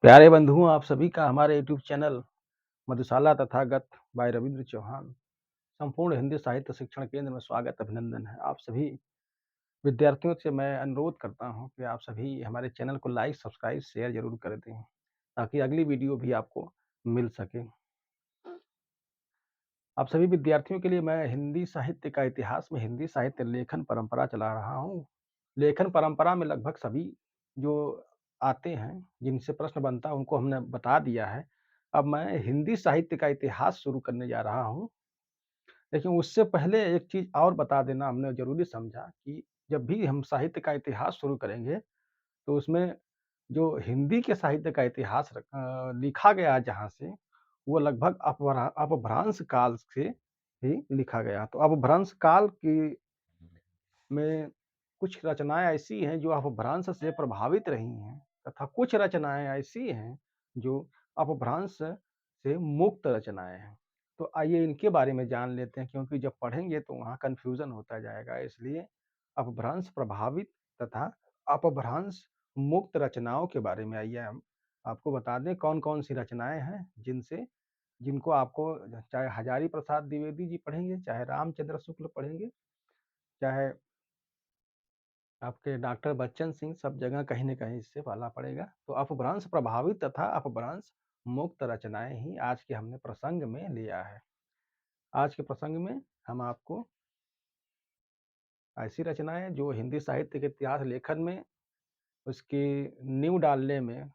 प्यारे बंधुओं, आप सभी का हमारे यूट्यूब चैनल मधुशाला तथागत बाय रविंद्र चौहान संपूर्ण हिंदी साहित्य शिक्षण केंद्र में स्वागत अभिनंदन है। आप सभी विद्यार्थियों से मैं अनुरोध करता हूं कि आप सभी हमारे चैनल को लाइक, सब्सक्राइब, शेयर जरूर कर दें ताकि अगली वीडियो भी आपको मिल सके। आप सभी विद्यार्थियों के लिए मैं हिंदी साहित्य का इतिहास में हिंदी साहित्य लेखन परंपरा चला रहा हूँ। लेखन परंपरा में लगभग सभी जो आते हैं, जिनसे प्रश्न बनता है, उनको हमने बता दिया है। अब मैं हिंदी साहित्य का इतिहास शुरू करने जा रहा हूँ। लेकिन उससे पहले एक चीज़ और बता देना हमने ज़रूरी समझा कि जब भी हम साहित्य का इतिहास शुरू करेंगे, तो उसमें जो हिंदी के साहित्य का इतिहास लिखा गया जहाँ से, वो लगभग अपभ्रंश काल से ही लिखा गया। तो अपभ्रंश काल की में कुछ रचनाएँ ऐसी हैं जो अपभ्रंश से प्रभावित रही हैं तथा कुछ रचनाएँ ऐसी हैं जो अपभ्रंश से मुक्त रचनाएँ हैं। तो आइए इनके बारे में जान लेते हैं, क्योंकि जब पढ़ेंगे तो वहाँ कन्फ्यूज़न होता जाएगा। इसलिए अपभ्रंश प्रभावित तथा अपभ्रंश मुक्त रचनाओं के बारे में आइए हम आपको बता दें कौन-कौन सी रचनाएँ हैं जिनको आपको चाहे हजारी प्रसाद द्विवेदी जी पढ़ेंगे, चाहे रामचंद्र शुक्ल पढ़ेंगे, चाहे आपके डॉक्टर बच्चन सिंह, सब जगह कहीं न कहीं इससे पाला पड़ेगा। तो अपभ्रंश प्रभावित तथा अपभ्रंश मुक्त रचनाएँ ही आज के हमने प्रसंग में लिया है। आज के प्रसंग में हम आपको ऐसी रचनाएँ जो हिंदी साहित्य के इतिहास लेखन में उसकी नींव डालने में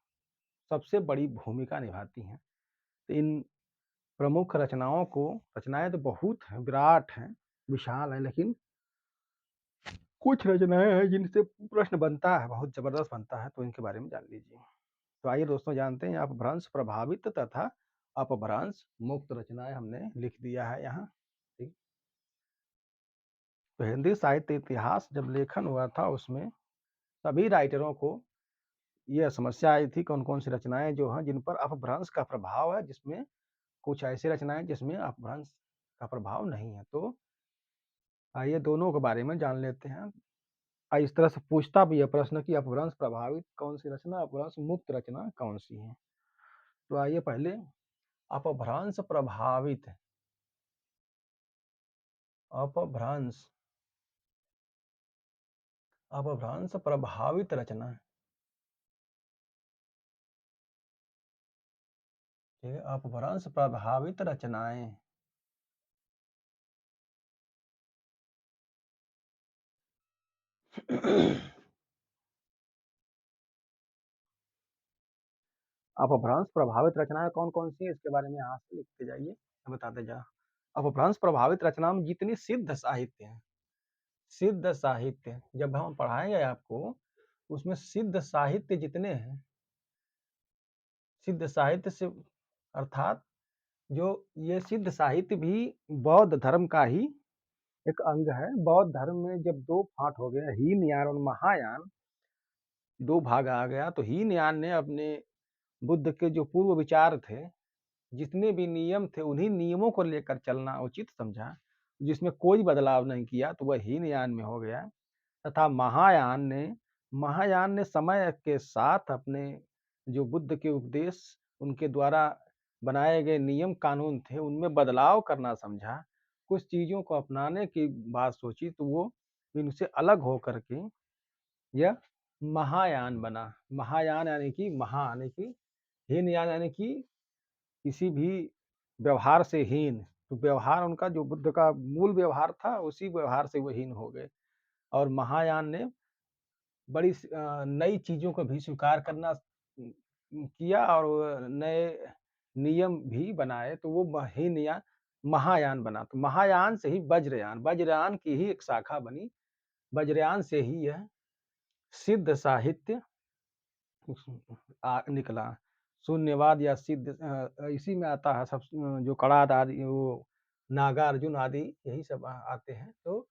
सबसे बड़ी भूमिका निभाती हैं। तो इन प्रमुख रचनाएँ तो बहुत हैं, विराट हैं, विशाल हैं, लेकिन कुछ रचनाएँ हैं जिनसे प्रश्न बनता है, बहुत ज़बरदस्त बनता है, तो इनके बारे में जान लीजिए। तो आइए दोस्तों जानते हैं अपभ्रंश प्रभावित तथा अपभ्रंश मुक्त रचनाएं हमने लिख दिया है यहाँ। ठीक। तो हिंदी साहित्य इतिहास जब लेखन हुआ था उसमें सभी राइटरों को यह समस्या आई थी कौन कौन सी रचनाएं जो हैं जिन पर अपभ्रंश का प्रभाव है, जिसमें कुछ ऐसी रचनाएं जिसमें अपभ्रंश का प्रभाव नहीं है। तो आइए दोनों के बारे में जान लेते हैं। इस तरह से पूछता भी है प्रश्न कि अपभ्रंश प्रभावित कौन सी रचना, अपभ्रंश मुक्त रचना कौन सी है। तो आइए पहले अपभ्रंश प्रभावित अपभ्रंश अपभ्रंश प्रभावित रचना, ठीक है, अपभ्रंश प्रभावित रचनाएं। अपभ्रंश प्रभावित रचनाएं कौन कौन सी है, इसके बारे में यहाँ से लिखते जाइए, मैं बताते जा। अपभ्रंश प्रभावित रचना में जितनी सिद्ध साहित्य है, सिद्ध साहित्य जब हम पढ़ाएंगे आपको, उसमें सिद्ध साहित्य जितने हैं, सिद्ध साहित्य से अर्थात जो ये सिद्ध साहित्य भी बौद्ध धर्म का ही एक अंग है। बौद्ध धर्म में जब दो फांट हो गया, हीनयान और महायान, दो भाग आ गया, तो हीनयान ने अपने बुद्ध के जो पूर्व विचार थे, जितने भी नियम थे, उन्हीं नियमों को लेकर चलना उचित समझा, जिसमें कोई बदलाव नहीं किया, तो वह हीनयान में हो गया। तथा महायान ने समय के साथ अपने जो बुद्ध के उपदेश, उनके द्वारा बनाए गए नियम कानून थे, उनमें बदलाव करना समझा, कुछ चीज़ों को अपनाने की बात सोची, तो वो इनसे अलग होकर के यह महायान बना। महायान यानी कि यानी कि हीनयान यानी कि किसी भी व्यवहार से हीन। तो व्यवहार उनका जो बुद्ध का मूल व्यवहार था, उसी व्यवहार से वो हीन हो गए। और महायान ने बड़ी नई चीज़ों को भी स्वीकार करना किया और नए नियम भी बनाए, तो वो महायान बना। तो महायान से ही वज्रयान, वज्रयान की ही एक शाखा बनी। वज्रयान से ही यह सिद्ध साहित्य निकला। शून्यवाद या सिद्ध इसी में आता है सब, जो कड़ाद आदि, वो नागार्जुन आदि यही सब आते हैं। तो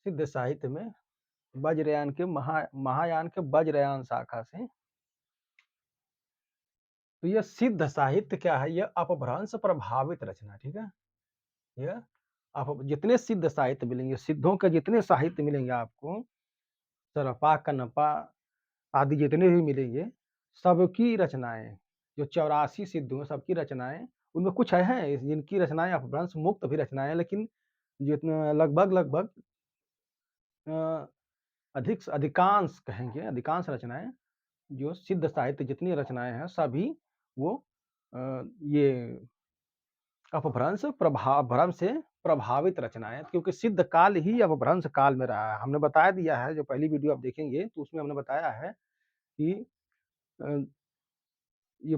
सिद्ध साहित्य में वज्रयान के महायान के वज्रयान शाखा से, तो यह सिद्ध साहित्य क्या है, यह अपभ्रंश प्रभावित रचना। ठीक है, यह आप जितने सिद्ध साहित्य मिलेंगे, सिद्धों के जितने साहित्य मिलेंगे आपको, सरपा कनपा आदि जितने भी मिलेंगे, सबकी रचनाएं जो 84 सिद्ध हुए सबकी रचनाएँ, उनमें कुछ हैं जिनकी रचनाएँ अपभ्रंश मुक्त भी रचनाएँ हैं, लेकिन जितना लगभग अ, अधिकांश कहेंगे, अधिकांश रचनाएँ जो सिद्ध साहित्य जितनी रचनाएँ हैं सभी वो ये भ्रम से प्रभावित रचनाएँ हैं, क्योंकि सिद्ध काल ही अपभ्रंश काल में रहा है। हमने बता दिया है, जो पहली वीडियो आप देखेंगे तो उसमें हमने बताया है कि अ, ये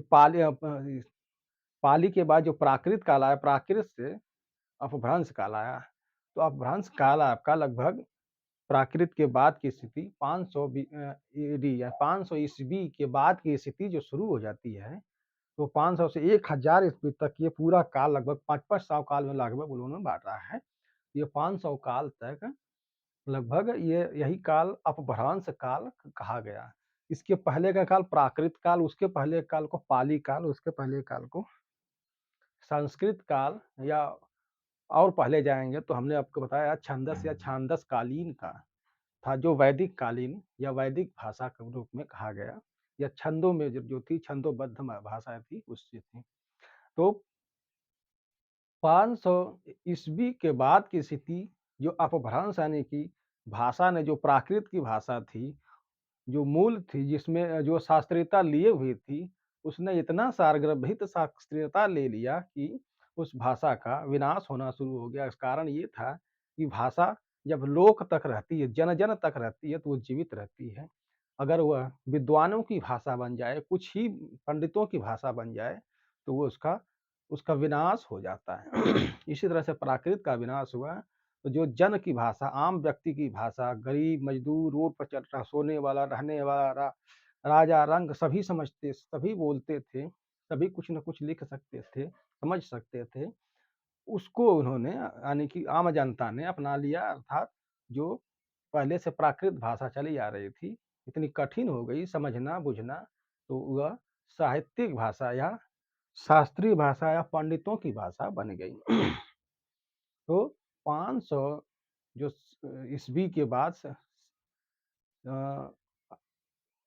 पाली के बाद जो प्राकृत काल आया, प्राकृत से अपभ्रंश काल आया। तो अपभ्रंश काल आपका लगभग प्राकृत के बाद की स्थिति 500 ईडी या 500 ईस्वी के बाद की स्थिति जो शुरू हो जाती है, तो 500 से 1000 ईस्वी तक ये पूरा काल लगभग 5-5 सौ काल में लगभग उन्होंने बाँटा है। ये 500 काल तक लगभग ये यही काल अपभ्रंश काल कहा गया। इसके पहले का काल प्राकृत काल, उसके पहले काल को पाली काल, उसके पहले काल को संस्कृत काल, या और पहले जाएँगे तो हमने आपको बताया छंदस या छांदस कालीन का था, जो वैदिक कालीन या वैदिक भाषा के रूप में कहा गया, या छंदों में जो थी छंदोबद्ध भाषा थी उससे थी। तो 500 ईस्वी के बाद की स्थिति जो अपभ्रंश यानी कि भाषा ने जो प्राकृत की भाषा थी, जो मूल थी जिसमें जो शास्त्रीयता लिए हुई थी, उसने इतना सारगर्भित शास्त्रीयता ले लिया कि उस भाषा का विनाश होना शुरू हो गया। इस कारण ये था कि भाषा जब लोक तक रहती है, जन-जन तक रहती है, तो वो जीवित रहती है। अगर वह विद्वानों की भाषा बन जाए, कुछ ही पंडितों की भाषा बन जाए, तो वो उसका उसका विनाश हो जाता है। इसी तरह से प्राकृत का विनाश हुआ, तो जो जन की भाषा, आम व्यक्ति की भाषा, गरीब, मजदूर, रोड पर चल रहा सोने वाला, रहने वाला, राजा, रंग सभी समझते, सभी बोलते थे, सभी कुछ न कुछ लिख सकते थे, समझ सकते थे। उसको उन्होंने यानी कि आम जनता ने अपना लिया, अर्थात जो पहले से प्राकृत भाषा चली आ रही थी, इतनी कठिन हो गई समझना, बुझना, तो वह साहित्यिक भाषा या शास्त्रीय भाषा या पंडितों की भाषा बन गई। तो 500 जो ईस्वी के बाद से अ,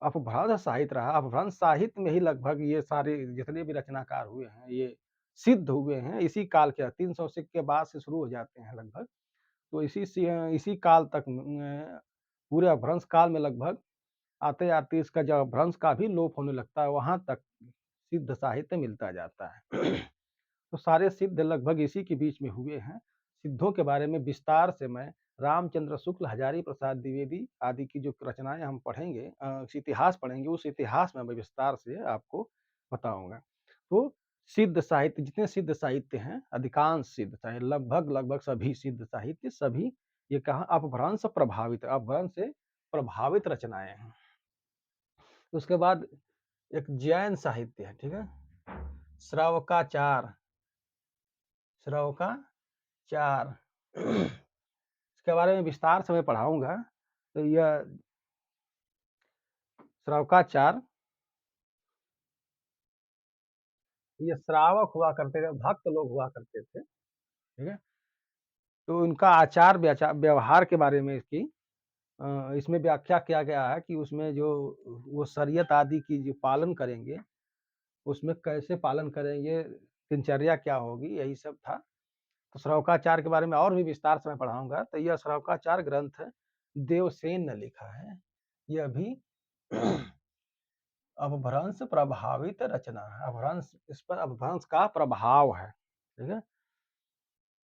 अपभ्रंश साहित्य रहा। अपभ्रंश साहित्य में ही लगभग ये सारे जितने भी रचनाकार हुए हैं, ये सिद्ध हुए हैं। इसी काल के 300 के बाद से शुरू हो जाते हैं लगभग। तो इसी काल तक पूरे अपभ्रंश काल में लगभग आते-आते इसका जब अपभ्रंश का भी लोप होने लगता है, वहाँ तक सिद्ध साहित्य मिलता जाता है। तो सारे सिद्ध लगभग इसी के बीच में हुए हैं। सिद्धों के बारे में विस्तार से मैं रामचंद्र शुक्ल, हजारी प्रसाद द्विवेदी आदि की जो रचनाएँ हम पढ़ेंगे, इतिहास पढ़ेंगे, उस इतिहास में मैं विस्तार से आपको बताऊँगा। तो सिद्ध साहित्य, जितने सिद्ध साहित्य हैं, अधिकांश सिद्ध साहित्य लगभग सभी सिद्ध साहित्य सभी ये कहाँ अपभ्रंश से प्रभावित रचनाएँ हैं। उसके बाद एक जैन साहित्य है, ठीक है? श्रावकाचार, श्रावकाचार इसके बारे में विस्तार से मैं पढ़ाऊँगा। तो यह श्रावकाचार, ये श्रावक हुआ करते थे, भक्त लोग हुआ करते थे, ठीक है? तो उनका व्यवहार के बारे में इसमें व्याख्या किया गया है कि उसमें जो वो शरीयत आदि की जो पालन करेंगे, उसमें कैसे पालन करेंगे, दिनचर्या क्या होगी, यही सब था। तो श्रावकाचार के बारे में और भी विस्तार से मैं पढ़ाऊँगा। तो यह श्रावकाचार ग्रंथ देवसेन ने लिखा है। यह भी अपभ्रंश प्रभावित रचना है। अपभ्रंश, इस पर अपभ्रंश का प्रभाव है, ठीक है?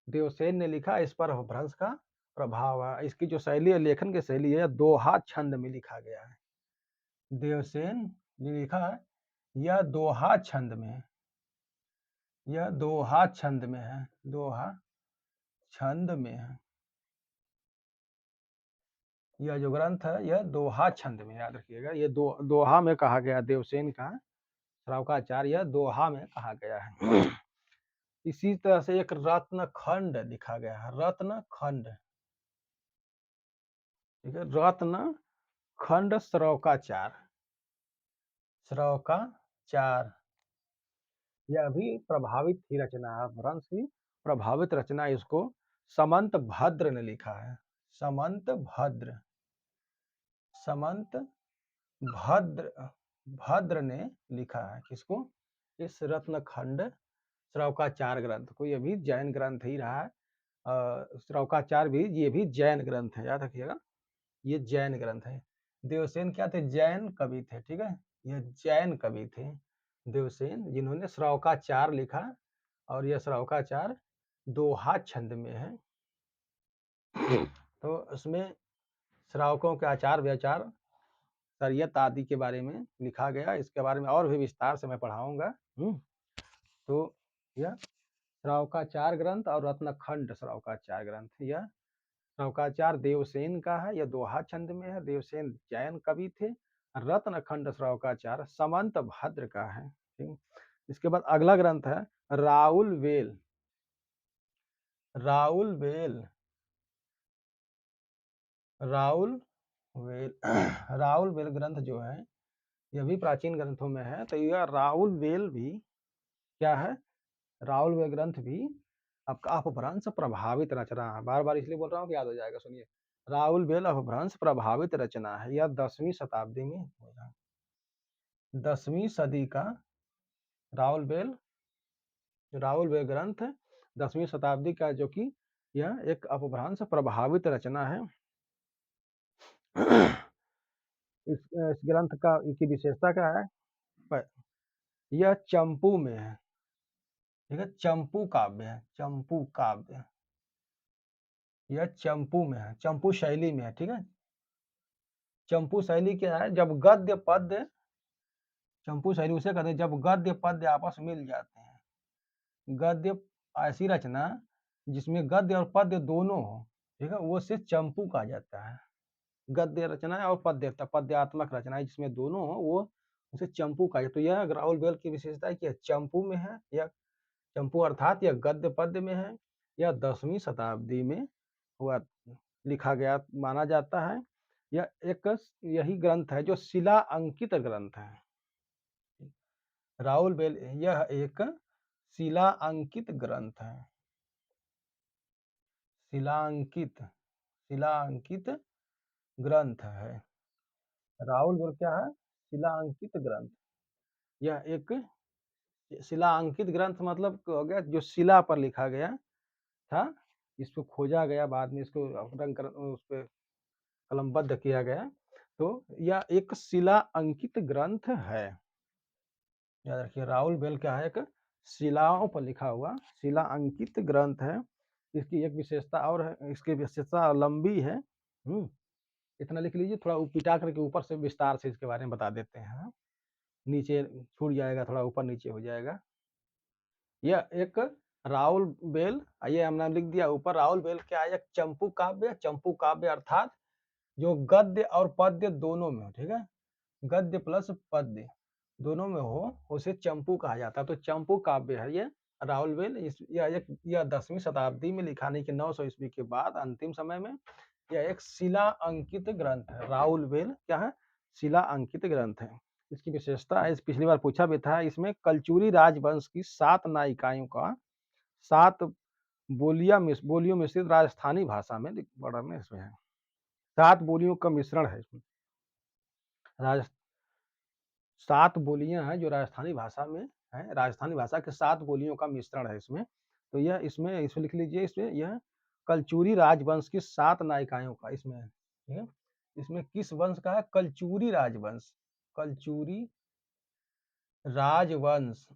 देवसेन ने लिखा, इस पर अपभ्रंश का प्रभाव है। इसकी जो शैली है, लेखन की शैली है, दोहा छंद में लिखा गया है। देवसेन ने लिखा है, यह दोहा छंद में है। यह दोहा छंद में है, दोहा छंद में है। यह जो ग्रंथ है, यह दोहा छंद में, याद रखिएगा। ये दोहा में कहा गया, देवसेन का श्रावकाचार, यह दोहा में कहा गया है। इसी तरह से एक रत्न खंड लिखा गया है, रत्न खंड, ठीक है? रत्न खंड श्रावकाचार, श्रावकाचार, यह भी प्रभावित ही रचना है, अपभ्रंश की प्रभावित रचना। इसको समंत भद्र ने लिखा है। समंत भद्र, समंत भद्र, भद्र ने लिखा है। किसको? इस रत्नखंड श्रवकाचार ग्रंथ को, ये भी जैन ग्रंथ ही रहा है। श्रवकाचार भी, ये भी जैन ग्रंथ है, याद रखिएगा, ये जैन ग्रंथ है। देवसेन क्या थे? जैन कवि थे, ठीक है, ये जैन कवि थे देवसेन, जिन्होंने श्रवकाचार लिखा, और यह श्रवकाचार दोहा छंद में है। तो उसमें श्रावकों के आचार व्यवचार, शरीयत आदि के बारे में लिखा गया। इसके बारे में और भी विस्तार से मैं पढ़ाऊंगा। तो यह श्रावकाचार ग्रंथ और रत्नखंड श्रावकाचार ग्रंथ, यह श्रावकाचार देवसेन का है, यह दोहा छंद में है। देवसेन जैन कवि थे। रत्नखंड श्रावकाचार समंत भद्र का है। ठीक, इसके बाद अगला ग्रंथ है Raul well. Raul well, Raul well Raul well ग्रंथ जो है, यह भी प्राचीन ग्रंथों में है। तो यह राउल वेल भी क्या है? राउल वेल ग्रंथ भी आपका अपभ्रंश प्रभावित रचना है। बार बार इसलिए बोल रहा हूँ कि याद हो जाएगा, सुनिए। राउल वेल अपभ्रंश प्रभावित रचना है। यह 10वीं शताब्दी में हुआ, 10वीं सदी का राउल वेल, राउल वेल ग्रंथ 10वीं शताब्दी का, जो कि यह एक अपभ्रंश प्रभावित रचना है। इस ग्रंथ का की विशेषता क्या है? यह चंपू में है, ठीक है, चंपू काव्य है, चंपू काव्य, यह चंपू में है, चंपू शैली में है, ठीक है। चंपू शैली क्या है? जब गद्य पद्य, चंपू शैली उसे कहते हैं जब गद्य पद्य आपस मिल जाते हैं। गद्य, ऐसी रचना जिसमें गद्य और पद्य दोनों हो, ठीक है, वो से चंपू कहा जाता है। गद्य रचना है और पद्यात्मक रचना है जिसमें दोनों हो, वो उसे चंपू कहा जाता है। तो यह राउल वेल की विशेषता है कि चंपू में है, यह चंपू अर्थात यह गद्य पद्य में है। यह 10वीं शताब्दी में हुआ, लिखा गया माना जाता है। यह एक, यही ग्रंथ है जो शिला अंकित ग्रंथ है। राउल बेल, यह एक शिला अंकित ग्रंथ है। शिलांकित, शिलांकित ग्रंथ है। राउल बेल क्या है? शिलांकित ग्रंथ। यह एक शिलांकित ग्रंथ मतलब हो गया जो शिला पर लिखा गया था, इसको खोजा गया, बाद में इसको रंग कर उस पे कलमबद्ध किया गया। तो यह एक शिला अंकित ग्रंथ है। याद रखिए, राउल बेल क्या है? एक शिलाओं पर लिखा हुआ शिला अंकित ग्रंथ है। इसकी एक विशेषता और है, इसकी विशेषता लंबी है। इतना लिख लीजिए, थोड़ा पिटा करके ऊपर से विस्तार से इसके बारे में बता देते हैं। नीचे छूट जाएगा, थोड़ा ऊपर नीचे हो जाएगा। यह एक राउल बेल, ये हमने लिख दिया ऊपर। राउल बेल क्या है? एक चंपू काव्य, चंपू काव्य अर्थात जो गद्य और पद्य दोनों में हो, ठीक है, गद्य प्लस पद्य दोनों में हो, उसे चंपू कहा जाता है। तो चंपू काव्य है ये राउल वेल। यह 10वीं शताब्दी में लिखा, नहीं कि 900 ईस्वी के बाद अंतिम समय में। यह एक शिला अंकित ग्रंथ है। राउल वेल क्या है? शिला अंकित ग्रंथ है। इसकी विशेषता है, पिछली बार पूछा भी था, इसमें कलचुरी राजवंश की 7 नायिकाओं का 7 बोलियों मिश्रित राजस्थानी भाषा में वर्णन इसमें है। 7 बोलियों का मिश्रण है इसमें। 7 बोलियां हैं जो राजस्थानी भाषा में है। राजस्थानी भाषा के 7 बोलियों का मिश्रण है इसमें। तो यह इसमें लिख लीजिए, इसमें यह कलचुरी राजवंश की 7 नायिकाओं का इसमें है, ठीक है। इसमें किस वंश का है? कलचुरी राजवंश, कलचुरी राजवंश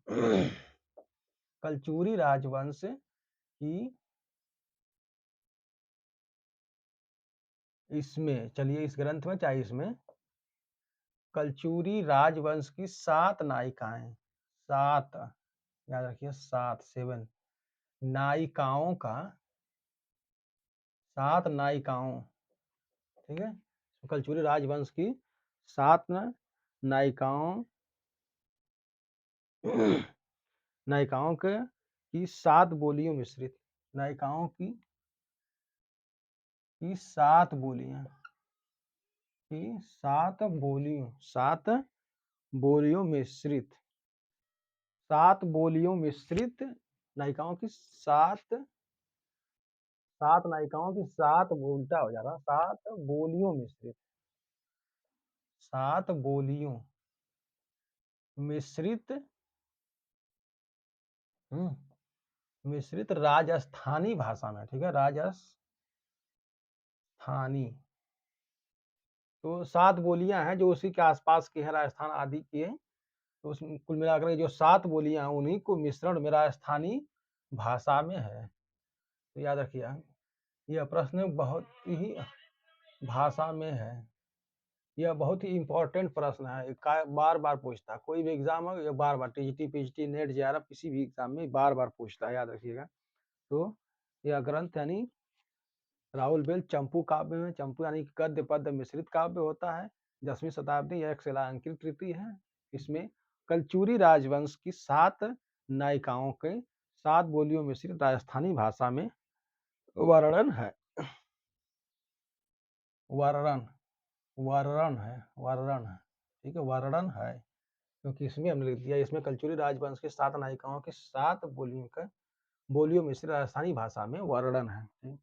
कलचुरी राजवंश की, इसमें चलिए इस ग्रंथ में चाहे इसमें कलचुरी राजवंश की 7 नायिकाएं, 7, याद रखिए 7, 7 नायिकाओं का, 7 नायिकाओं, ठीक है, कलचुरी राजवंश की 7 नायिकाओं नायिकाओं के की 7 बोलियों मिश्रित, नायिकाओं की 7 बोलियां, की 7 बोलियों, 7 बोलियों मिश्रित, 7 बोलियों मिश्रित नायिकाओं की 7, 7 नायिकाओं की 7, उल्टा हो जा रहा, 7 बोलियों मिश्रित, 7 बोलियों मिश्रित हुँ, मिश्रित राजस्थानी भाषा में, ठीक है? राजस्थानी, तो 7 बोलियाँ हैं जो उसी के आस-पास की हैं, राजस्थान आदि की हैं। तो उसमें कुल मिलाकर के जो 7 बोलियाँ हैं, उन्हीं को मिश्रण में राजस्थानी भाषा में है। तो याद रखिए, यह प्रश्न बहुत ही भाषा में है। यह बहुत ही इम्पोर्टेंट प्रश्न है, ये का बार-बार पूछता है। कोई भी एग्ज़ाम हो, ये बार-बार टीजीटी, पीजीटी, नेट, जेआरएफ किसी भी एग्ज़ाम में बार-बार पूछता है, याद रखिएगा। तो यह ग्रंथ यानी राउलबेल चंपू काव्य में, चंपू यानी कि गद्य पद्य मिश्रित काव्य होता है। 10वीं शताब्दी, यह एक शिलांकित कृति है। इसमें कलचुरी राजवंश की 7 नायिकाओं के 7 बोलियों मिश्रित राजस्थानी भाषा में वर्णन है। वर्णन वर्णन है, वर्णन है, ठीक है? वर्णन है, क्योंकि इसमें हमने लिख दिया, इसमें कलचुरी राजवंश की 7 नायिकाओं की 7 बोलियों मिश्रित राजस्थानी भाषा में वर्णन है। ठीक?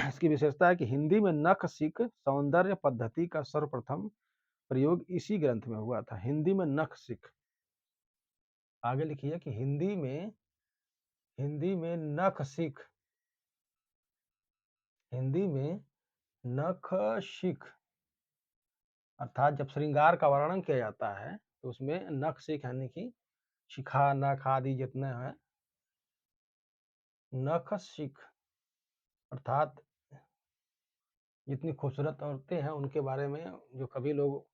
इसकी विशेषता है कि हिंदी में नख सिख सौंदर्य पद्धति का सर्वप्रथम प्रयोग इसी ग्रंथ में हुआ था। हिंदी में नख सिख, आगे लिखिए कि हिंदी में नख सिख, हिंदी में नख सिख, अर्थात जब श्रृंगार का वर्णन किया जाता है तो उसमें नख सिख यानी कि शिखा, नख आदि जितने हैं, नख सिख अर्थात जितनी खूबसूरत औरतें हैं उनके बारे में जो कभी लोग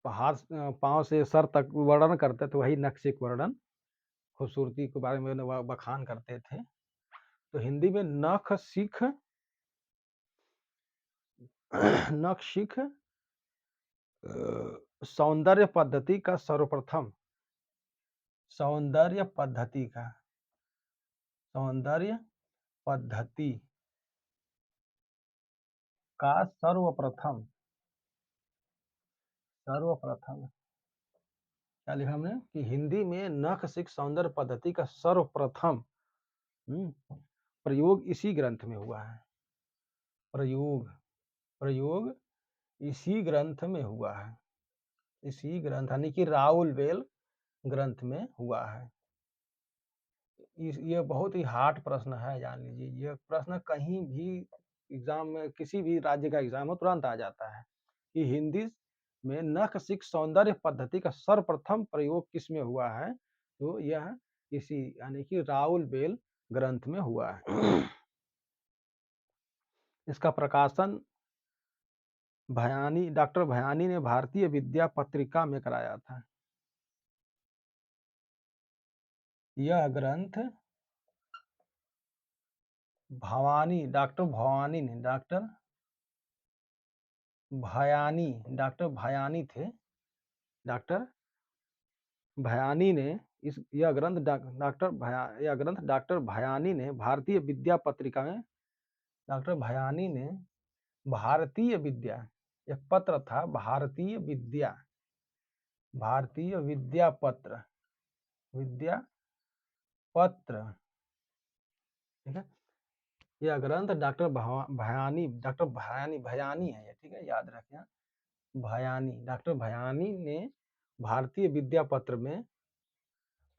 पाँव से सर तक वर्णन करते थे, वही नख सिख वर्णन, खूबसूरती के बारे में बखान करते थे। तो हिंदी में नख सिख नख सिख सौंदर्य पद्धति का सर्वप्रथम, सौंदर्य पद्धति का, सौंदर्य पद्धति का सर्वप्रथम, सर्वप्रथम क्या लिखा हमने कि हिंदी में नख सिख सौंदर्य पद्धति का सर्वप्रथम प्रयोग इसी ग्रंथ में हुआ है। प्रयोग प्रयोग इसी ग्रंथ में हुआ है। इसी ग्रंथ यानी कि राउलवेल ग्रंथ में हुआ है। ये बहुत ही हार्ड प्रश्न है, जान लीजिए। ये प्रश्न कहीं भी एग्जाम में, किसी भी राज्य का एग्जाम हो, तुरंत आ जाता है कि हिंदी में नख सिख सौंदर्य पद्धति का सर्वप्रथम प्रयोग किसमें हुआ है? तो यह इसी यानी कि राउलवेल ग्रंथ में हुआ है। इसका प्रकाशन डॉक्टर भयानी ने भारतीय विद्या पत्रिका में कराया था। यह ग्रंथ डॉक्टर भयानी थे। डॉक्टर भयानी ने यह ग्रंथ डॉक्टर भयानी ने भारतीय विद्या पत्रिका में, डॉक्टर भयानी ने भारतीय विद्या, एक पत्र था भारतीय विद्या पत्र, विद्या पत्र, ठीक है? यह ग्रंथ डॉक्टर भयानी है ये, ठीक है? याद रखें, डॉक्टर भयानी ने भारतीय विद्या पत्र में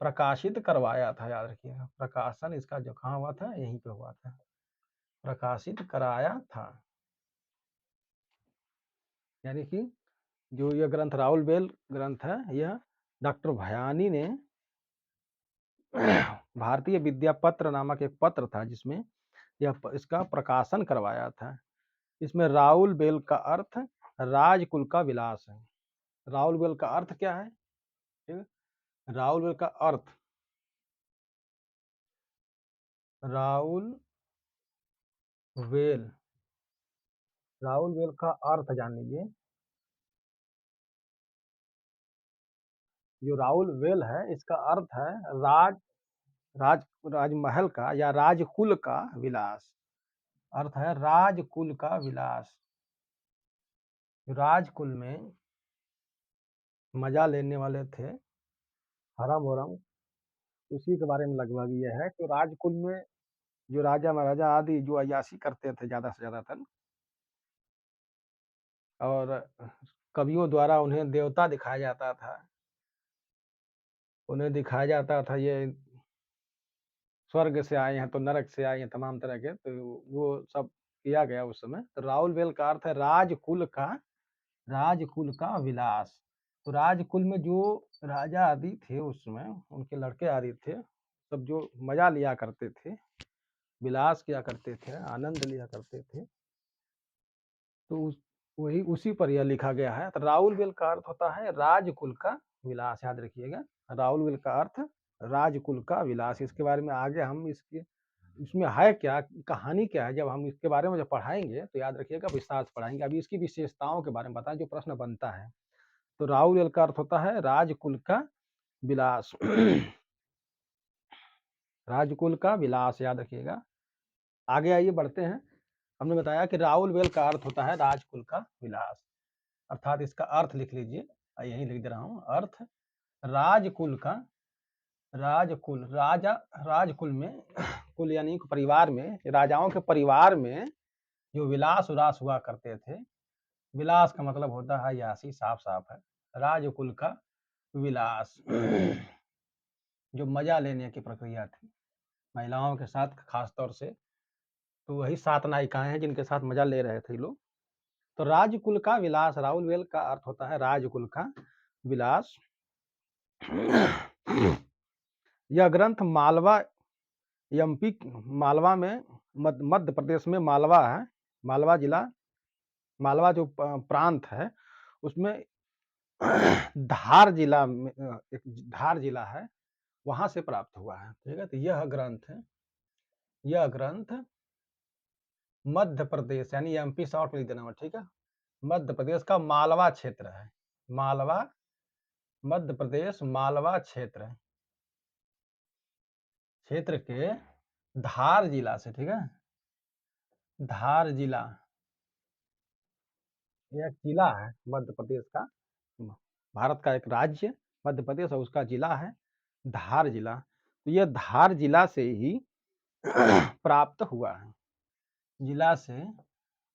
प्रकाशित करवाया था, याद रखिएगा। प्रकाशन इसका जो कहाँ हुआ था, यहीं पे हुआ था, प्रकाशित कराया था। यानी कि जो यह ग्रंथ राउलवेल ग्रंथ है, यह डॉक्टर भयानी ने भारतीय विद्या पत्र नामक एक पत्र था जिसमें इसका प्रकाशन करवाया था। इसमें राउलवेल का अर्थ राजकुल का विलास है। राउलवेल का अर्थ क्या है? ठीक है? राउलवेल का अर्थ, राउलवेल राउलवेल का अर्थ जान लीजिए। जो राउलवेल है इसका अर्थ है राज राज राजमहल का या राजकुल का विलास। अर्थ है राजकुल का विलास। राजकुल में मजा लेने वाले थे, हरम वरम, उसी के बारे में लगभग ये है कि राजकुल में जो राजा महाराजा आदि जो अय्याशी करते थे ज्यादा से ज्यादातर, और कवियों द्वारा उन्हें देवता दिखाया जाता था, उन्हें दिखाया जाता था ये स्वर्ग से आए हैं तो नरक से आए हैं, तमाम तरह के, तो वो सब किया गया उस समय। तो राउल वेल का अर्थ है राजकुल का विलास। तो राजकुल में जो राजा आदि थे उस समय, उनके लड़के आदि थे, सब जो मजा लिया करते थे, विलास किया करते थे, आनंद लिया करते थे, तो वही उसी पर यह लिखा गया है। तो राउल वेल का अर्थ होता है राजकुल का विलास, याद रखिएगा। राउल वेल का अर्थ राजकुल का विलास। इसके बारे में आगे हम इसमें है क्या, कहानी क्या है, जब हम इसके बारे में जब पढ़ाएंगे तो याद रखिएगा, विस्तार से पढ़ाएंगे। अभी इसकी विशेषताओं के बारे में बताएं, जो प्रश्न बनता है। तो राउल वेल का अर्थ होता है राजकुल का विलास। राजकुल का विलास, याद रखिएगा। आगे आइए, बढ़ते हैं। हमने बताया कि राउल वेल का अर्थ होता है राजकुल का विलास, अर्थात इसका अर्थ लिख लीजिए, यही लिख दे रहा हूं। अर्थ राजकुल का, राजकुल, राजकुल में, कुल यानी परिवार में, राजाओं के परिवार में जो विलास उलास हुआ करते थे। विलास का मतलब होता है यासी, साफ साफ है। राजकुल का विलास, जो मजा लेने की प्रक्रिया थी महिलाओं के साथ खास तौर से, तो वही 7 नायिकाएं हैं जिनके साथ मजा ले रहे थे लोग। तो राजकुल का विलास, राउल वेल का अर्थ होता है राजकुल का विलास। यह ग्रंथ मालवा, एमपी, मालवा में, मध्य प्रदेश में मालवा है, मालवा जिला, मालवा जो प्रांत है उसमें धार जिला में, एक धार जिला है, वहां से प्राप्त हुआ है। ठीक है, तो यह ग्रंथ मध्य प्रदेश यानी एमपी शॉर्ट में लिख देना, ठीक है, मध्य प्रदेश का मालवा क्षेत्र है। मालवा, मध्य प्रदेश, मालवा क्षेत्र के धार जिला से, ठीक है, धार जिला, यह जिला है मध्य प्रदेश का, भारत का एक राज्य मध्य प्रदेश और उसका जिला है धार जिला। तो यह धार जिला से ही प्राप्त हुआ है, जिला से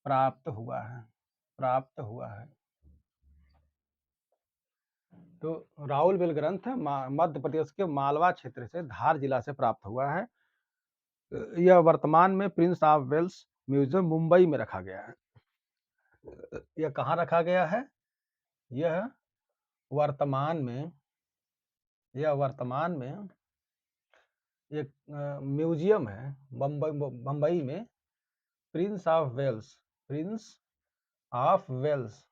प्राप्त हुआ है। तो राउल वेल ग्रंथ मध्य प्रदेश के मालवा क्षेत्र से, धार जिला से प्राप्त हुआ है। यह वर्तमान में Prince of Wales museum Mumbai में रखा गया है। यह कहाँ रखा गया है? यह वर्तमान में एक म्यूजियम है बम्बई में, Prince of Wales, Prince of Wales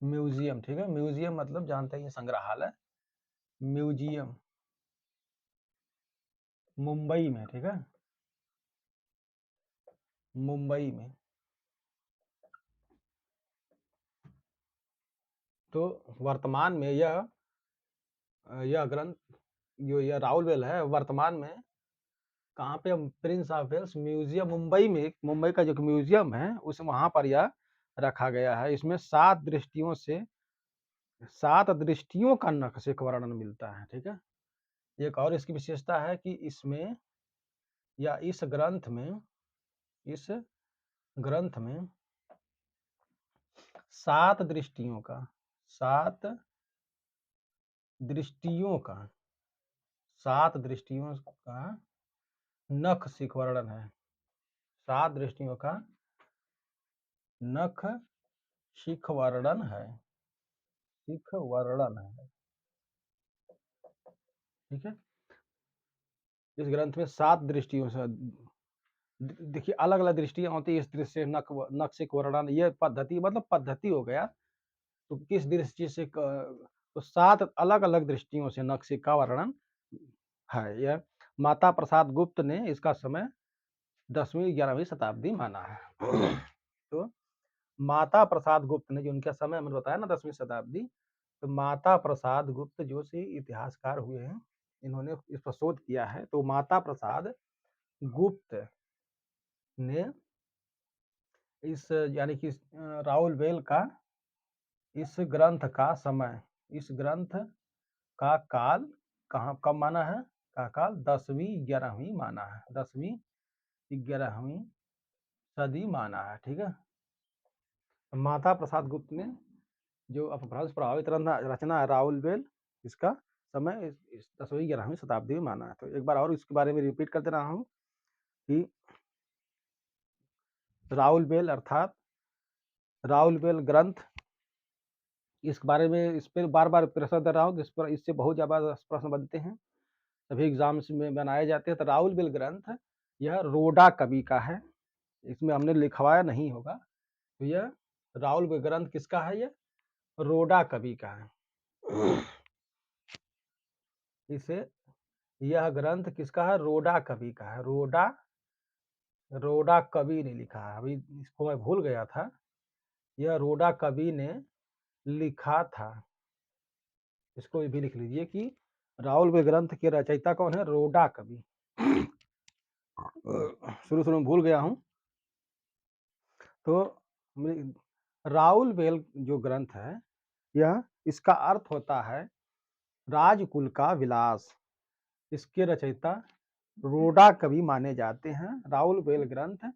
museum, ठीक है। म्यूजियम मतलब जानते हैं, संग्रहालय, म्यूजियम मुंबई में, ठीक है, मुंबई में। तो वर्तमान में यह ग्रंथ, जो यह राउल वेल है, वर्तमान में कहाँ पे? Prince of Wales museum Mumbai में, मुंबई का जो म्यूजियम है उस वहां पर यह रखा गया है। इसमें 7 दृष्टियों का नक्शे का वर्णन मिलता है, ठीक है। एक और इसकी विशेषता है कि इसमें, या इस ग्रंथ में 7 दृष्टियों का, 7 दृष्टियों का, 7 दृष्टियों का नख शिख वर्णन है। 7 दृष्टियों का नख शिख वर्णन है, शिख वर्णन है, ठीक है। इस ग्रंथ में 7 दृष्टियों से, देखिए अलग अलग दृष्टियां होती है इस दृश्य नख शिख वर्णन, ये पद्धति, मतलब पद्धति हो गया। तो किस दृष्टि से तो 7 अलग अलग दृष्टियों से नख शिख का वर्णन है। यह माता प्रसाद गुप्त ने इसका समय 10वीं 11वीं शताब्दी माना है। तो माता प्रसाद गुप्त ने, जो उनका समय मैंने बताया ना 10वीं शताब्दी, तो माता प्रसाद गुप्त जो से इतिहासकार हुए हैं, इन्होंने इस पर शोध किया है। तो माता प्रसाद गुप्त ने इस, यानी कि राउल वेल का इस ग्रंथ का समय, इस ग्रंथ का काल कहाँ, कब माना है? का काल 10वीं 11वीं माना है, 10वीं 11वीं सदी माना है, ठीक है। माता प्रसाद गुप्त ने जो अपभ्रंश प्रभावित रचना है राउलवेल, इसका समय इस 10वीं-11वीं शताब्दी में माना है। तो एक बार और इसके बारे में रिपीट कर दे रहा हूँ कि राउलवेल अर्थात राउलवेल ग्रंथ, इस बारे में इस पे बार-बार प्रश्न दे रहा हूँ, इस पर इससे बहुत ज़्यादा प्रश्न बनते हैं, सभी एग्ज़ाम्स में बनाए जाते हैं। तो राउलवेल ग्रंथ यह रोडा कवि का है, इसमें हमने लिखवाया नहीं होगा। तो यह राउलवेल ग्रंथ किसका है? ये रोडा कवि का है। इसे यह ग्रंथ किसका है? रोडा कवि का है। रोडा कवि ने लिखा है। अभी इसको मैं भूल गया था। यह रोडा कवि ने लिखा था। इसको भी लिख लीजिए कि राउलवेल ग्रंथ के रचयिता कौन है? रोडा कवि। शुरू में भूल गया हूँ। तो राउलवेल जो ग्रंथ है, यह इसका अर्थ होता है राजकुल का विलास। इसके रचयिता रोडा कवि माने जाते हैं। राउलवेल ग्रंथ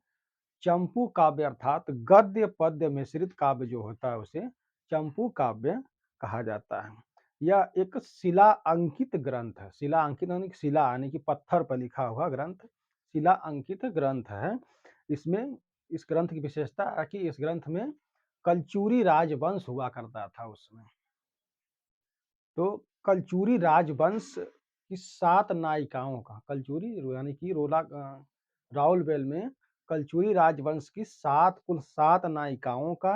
चंपू काव्य अर्थात गद्य पद्य मिश्रित काव्य जो होता है उसे चंपू काव्य कहा जाता है। यह एक शिला अंकित ग्रंथ है। शिला अंकित यानी कि पत्थर पर लिखा हुआ ग्रंथ शिला अंकित ग्रंथ है। इसमें इस ग्रंथ की विशेषता है कि इस ग्रंथ में कलचुरी राजवंश हुआ करता था उसमें। तो कलचुरी राजवंश की 7 नायिकाओं का कलचुरी यानी कि राउलवेल में कलचुरी राजवंश की कुल 7 नायिकाओं का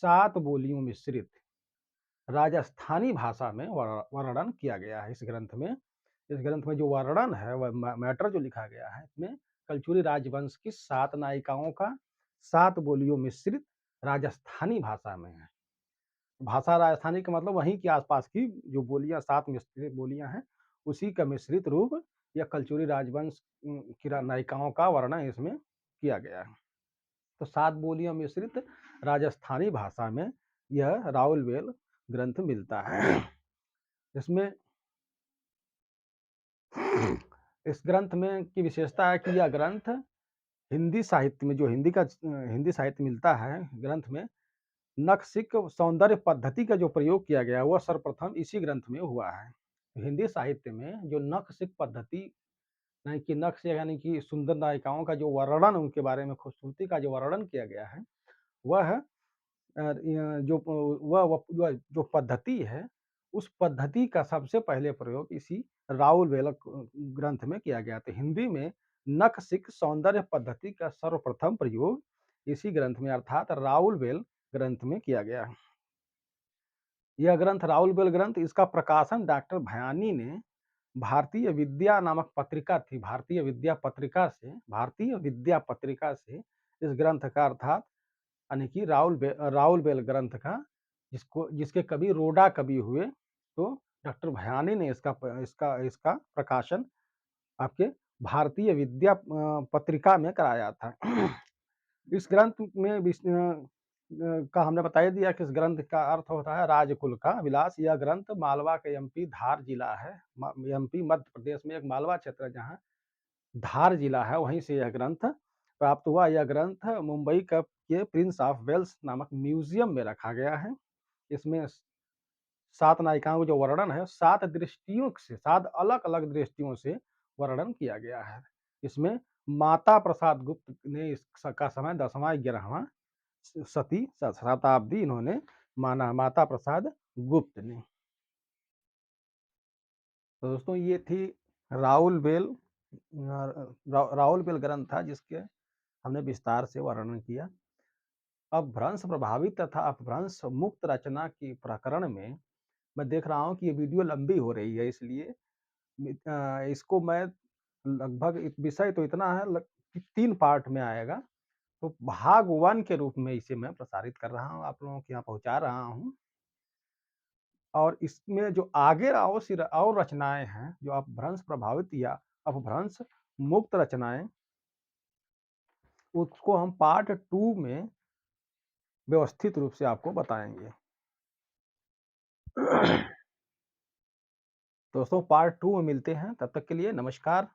7 बोलियों मिश्रित राजस्थानी भाषा में वर्णन किया गया है। इस ग्रंथ में जो वर्णन है वह मैटर जो लिखा गया है इसमें कलचुरी राजवंश की 7 नायिकाओं का 7 बोलियों मिश्रित राजस्थानी भाषा में है। भाषा राजस्थानी का मतलब वहीं के आसपास की जो बोलियां 7 मिश्रित बोलियां हैं उसी का मिश्रित रूप या कलचुरी राजवंश की नायिकाओं का वर्णन इसमें किया गया है। तो 7 बोलियां मिश्रित राजस्थानी भाषा में यह राउलवेल ग्रंथ मिलता है। इसमें इस ग्रंथ में की विशेषता है कि यह ग्रंथ हिंदी साहित्य में जो हिंदी साहित्य मिलता है ग्रंथ में नखशिक सौंदर्य पद्धति का जो प्रयोग किया गया वह सर्वप्रथम इसी ग्रंथ में हुआ है। हिंदी साहित्य में जो नखशिक पद्धति यानी कि नक्श यानी कि सुंदर नायिकाओं का जो वर्णन उनके बारे में खूबसूरती का जो वर्णन किया गया है वह जो पद्धति है उस पद्धति का सबसे पहले प्रयोग इसी राउलवेल ग्रंथ में किया गया था। हिंदी में नखशिक सौंदर्य पद्धति का सर्वप्रथम प्रयोग इसी ग्रंथ में अर्थात राउलवेल ग्रंथ में किया गया है। यह ग्रंथ राउलवेल ग्रंथ इसका प्रकाशन डॉक्टर भयानी ने भारतीय विद्या नामक पत्रिका थी भारतीय विद्या पत्रिका से इस ग्रंथ का अर्थात यानी कि राउलवेल ग्रंथ का जिसके कवि रोडा कवि हुए तो डॉक्टर भयानी ने इसका प्रकाशन आपके भारतीय विद्या पत्रिका में कराया था। इस ग्रंथ में का हमने बता दिया कि इस ग्रंथ का अर्थ होता है राजकुल का विलास। यह ग्रंथ मालवा के एमपी धार जिला है। एमपी मध्य प्रदेश में एक मालवा क्षेत्र है जहाँ धार जिला है वहीं से यह ग्रंथ प्राप्त हुआ। यह ग्रंथ मुंबई के प्रिंस ऑफ वेल्स नामक म्यूजियम में रखा गया है। इसमें 7 नायिकाओं का जो वर्णन है 7 अलग अलग दृष्टियों से वर्णन किया गया है। इसमें माता प्रसाद गुप्त ने इसका समय 10वां 11वां सती शताब्दी इन्होंने माना माता प्रसाद गुप्त ने। तो दोस्तों ये थी राउलवेल ग्रंथ था जिसके हमने विस्तार से वर्णन किया। अब भ्रंश प्रभावित तथा अपभ्रंश मुक्त रचना की प्रकरण में मैं देख रहा हूँ कि ये वीडियो लंबी हो रही है इसलिए इसको मैं लगभग विषय तो इतना है 3 पार्ट में आएगा। तो भाग 1 के रूप में इसे मैं प्रसारित कर रहा हूँ आप लोगों के यहाँ पहुँचा रहा हूँ। और इसमें जो आगे और रचनाएं हैं जो अपभ्रंश प्रभावित या अपभ्रंश मुक्त रचनाएं उसको हम पार्ट 2 में व्यवस्थित रूप से आपको बताएंगे। दोस्तों पार्ट 2 में मिलते हैं तब तक के लिए नमस्कार।